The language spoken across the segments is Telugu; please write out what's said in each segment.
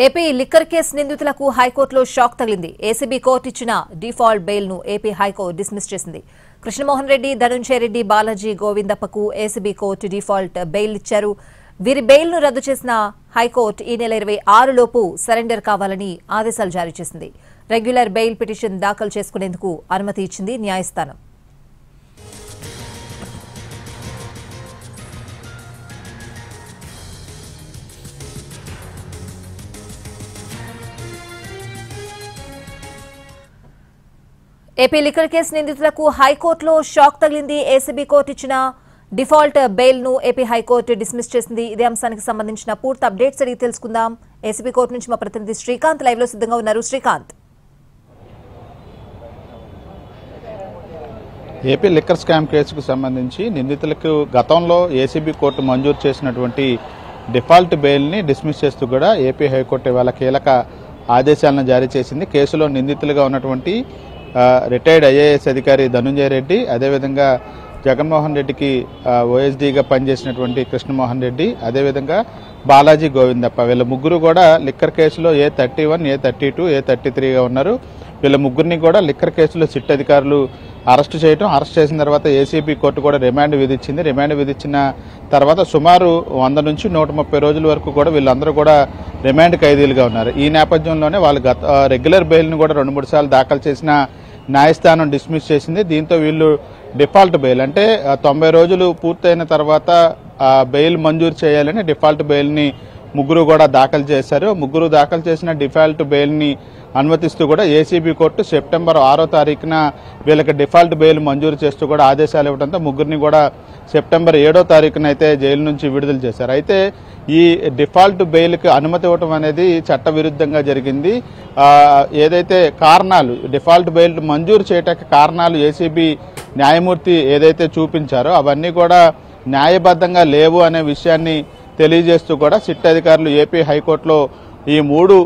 ఏపీ లిక్కర్ కేసు నిందితులకు హైకోర్టులో షాక్ తగిలింది. ఏసీబీ కోర్టు ఇచ్చిన డిఫాల్ట్ బెయిల్ ను ఏపీ హైకోర్టు డిస్మిస్ చేసింది. కృష్ణమోహన్ రెడ్డి, ధనుంజయ రెడ్డి, బాలాజీ గోవిందప్పకు ఏసీబీ కోర్టు డిఫాల్ట్ బెయిల్ ఇచ్చారు. వీరి బెయిల్ ను రద్దు చేసిన హైకోర్టు ఈ నెల 26 లోపు సరెండర్ కావాలని ఆదేశాలు జారీ చేసింది. రెగ్యులర్ బెయిల్ పిటిషన్ దాఖలు చేసుకునేందుకు అనుమతి ఇచ్చింది న్యాయస్థానం. ఏపీ లిక్కర్ కేసు నిందితులకు హైకోర్టులో షాక్ తగిలింది. ఏసీబీ కోర్టు ఇచ్చిన డిఫాల్ట్ బెయిల్ ను ఏపీ హైకోర్టు డిస్మిస్ చేసింది. ఇదే అంశానికి సంబంధించిన పూర్తి అప్డేట్స్ అడిగి తెలుసుకుందాం. ఏసీబీ కోర్టు నుంచి మా ప్రతినిధి శ్రీకాంత్ లైవ్ లో సిద్ధంగా ఉన్నారు. శ్రీకాంత్, ఏపీ లిక్కర్ స్కామ్ కేసుకు సంబంధించి నిందితులకు గతంలో ఏసీబీ కోర్టు మంజూరు చేసినటువంటి డిఫాల్ట్ బెయిల్ ని డిస్మిస్ చేస్తూ కూడా ఏపీ హైకోర్టు ఇవాళ కీలక ఆదేశాలను జారీ చేసింది. కేసులో నిందితులుగా ఉన్నటువంటి రిటైర్డ్ ఐఏఎస్ అధికారి ధనుంజయ రెడ్డి, అదేవిధంగా జగన్మోహన్ రెడ్డికి ఓఎస్డీగా పనిచేసినటువంటి కృష్ణమోహన్ రెడ్డి, అదేవిధంగా బాలాజీ గోవిందప్ప, వీళ్ళ ముగ్గురు కూడా లిక్కర్ కేసులో A31, A32, A33గా ఉన్నారు. వీళ్ళ ముగ్గురిని కూడా లిక్కర్ కేసులో సిట్ అధికారులు అరెస్ట్ చేసిన తర్వాత ఏసీబీ కోర్టు కూడా రిమాండ్ విధించింది. రిమాండ్ విధించిన తర్వాత సుమారు 100 నుంచి 130 రోజుల వరకు కూడా వీళ్ళందరూ కూడా రిమాండ్ ఖైదీలుగా ఉన్నారు. ఈ నేపథ్యంలోనే వాళ్ళు రెగ్యులర్ బెయిల్ను కూడా 2-3 సార్లు దాఖలు చేసిన న్యాయస్థానం డిస్మిస్ చేసింది. దీంతో వీళ్ళు డిఫాల్ట్ బెయిల్ అంటే 90 రోజులు పూర్తయిన తర్వాత బెయిల్ మంజూరు చేయాలని డిఫాల్ట్ బెయిల్ని ముగ్గురు కూడా దాఖలు చేశారు. ముగ్గురు దాఖలు చేసిన డిఫాల్ట్ బెయిల్ని అనుమతిస్తూ కూడా ఏసీబీ కోర్టు సెప్టెంబర్ 6వ తారీఖున వీళ్ళకి డిఫాల్ట్ బెయిల్ మంజూరు చేస్తూ కూడా ఆదేశాలు ఇవ్వడంతో ముగ్గురిని కూడా సెప్టెంబర్ 7వ తారీఖున అయితే జైలు నుంచి విడుదల చేశారు. అయితే ఈ డిఫాల్ట్ బెయిల్కి అనుమతి ఇవ్వడం అనేది చట్టవిరుద్ధంగా జరిగింది. ఏదైతే కారణాలు డిఫాల్ట్ బెయిల్ మంజూరు చేయడానికి కారణాలు ఏసీబీ న్యాయమూర్తి ఏదైతే చూపించారో అవన్నీ కూడా న్యాయబద్ధంగా లేవు అనే విషయాన్ని తెలియజేస్తూ కూడా సిట్ అధికారులు ఏపీ హైకోర్టులో ఈ 3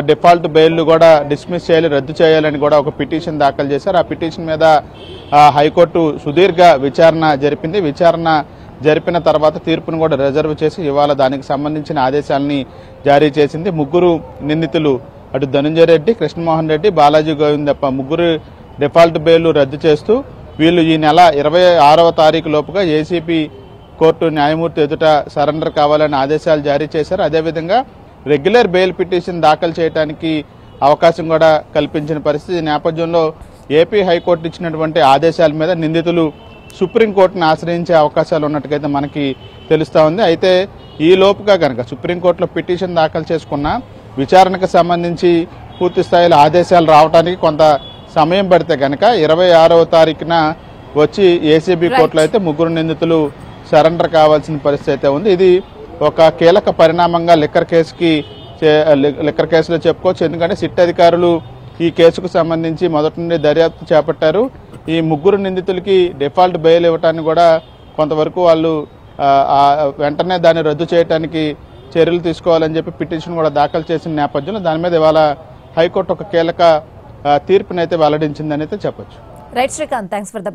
డిఫాల్ట్ బెయిల్ను కూడా డిస్మిస్ చేయాలి, రద్దు చేయాలని కూడా ఒక పిటిషన్ దాఖలు చేశారు. ఆ పిటిషన్ మీద హైకోర్టు సుదీర్ఘ విచారణ జరిపింది. విచారణ జరిపిన తర్వాత తీర్పును కూడా రిజర్వ్ చేసి ఇవాళ దానికి సంబంధించిన ఆదేశాలని జారీ చేసింది. ముగ్గురు నిందితులు అటు ధనుంజయ రెడ్డి, కృష్ణమోహన్ రెడ్డి, బాలాజీ గోవిందప్ప ముగ్గురు డిఫాల్ట్ బెయిల్ రద్దు చేస్తూ వీళ్ళు ఈ నెల 26వ తారీఖు లోపుగా ఏసీబీ కోర్టు న్యాయమూర్తి ఎదుట సరెండర్ కావాలని ఆదేశాలు జారీ చేశారు. అదేవిధంగా రెగ్యులర్ బెయిల్ పిటిషన్ దాఖలు చేయడానికి అవకాశం కూడా కల్పించిన పరిస్థితి. నేపథ్యంలో ఏపీ హైకోర్టు ఇచ్చినటువంటి ఆదేశాల మీద నిందితులు సుప్రీంకోర్టును ఆశ్రయించే అవకాశాలు ఉన్నట్టుగైతే మనకి తెలుస్తూ ఉంది. అయితే ఈ లోపుగా కనుక సుప్రీంకోర్టులో పిటిషన్ దాఖలు చేసుకున్న విచారణకు సంబంధించి పూర్తి స్థాయిలో ఆదేశాలు రావడానికి కొంత సమయం పడితే కనుక 26వ తారీఖున వచ్చి ఏసీబీ కోర్టులో అయితే ముగ్గురు నిందితులు సరెండర్ కావాల్సిన పరిస్థితి అయితే ఉంది. ఇది ఒక కీలక పరిణామంగా లిక్కర్ కేసులో చెప్పుకోవచ్చు. ఎందుకంటే సిట్ అధికారులు ఈ కేసుకు సంబంధించి మొదటి నుండి దర్యాప్తు చేపట్టారు. ఈ ముగ్గురు నిందితులకి డిఫాల్ట్ బెయిల్ ఇవ్వటాన్ని కూడా కొంతవరకు వాళ్ళు వెంటనే దాన్ని రద్దు చేయడానికి చర్యలు తీసుకోవాలని చెప్పి పిటిషన్ కూడా దాఖలు చేసిన నేపథ్యంలో దాని మీద ఇవాళ హైకోర్టు ఒక కీలక తీర్పునైతే వెల్లడించిందని అయితే చెప్పొచ్చు. Right Srikanth, thanks for the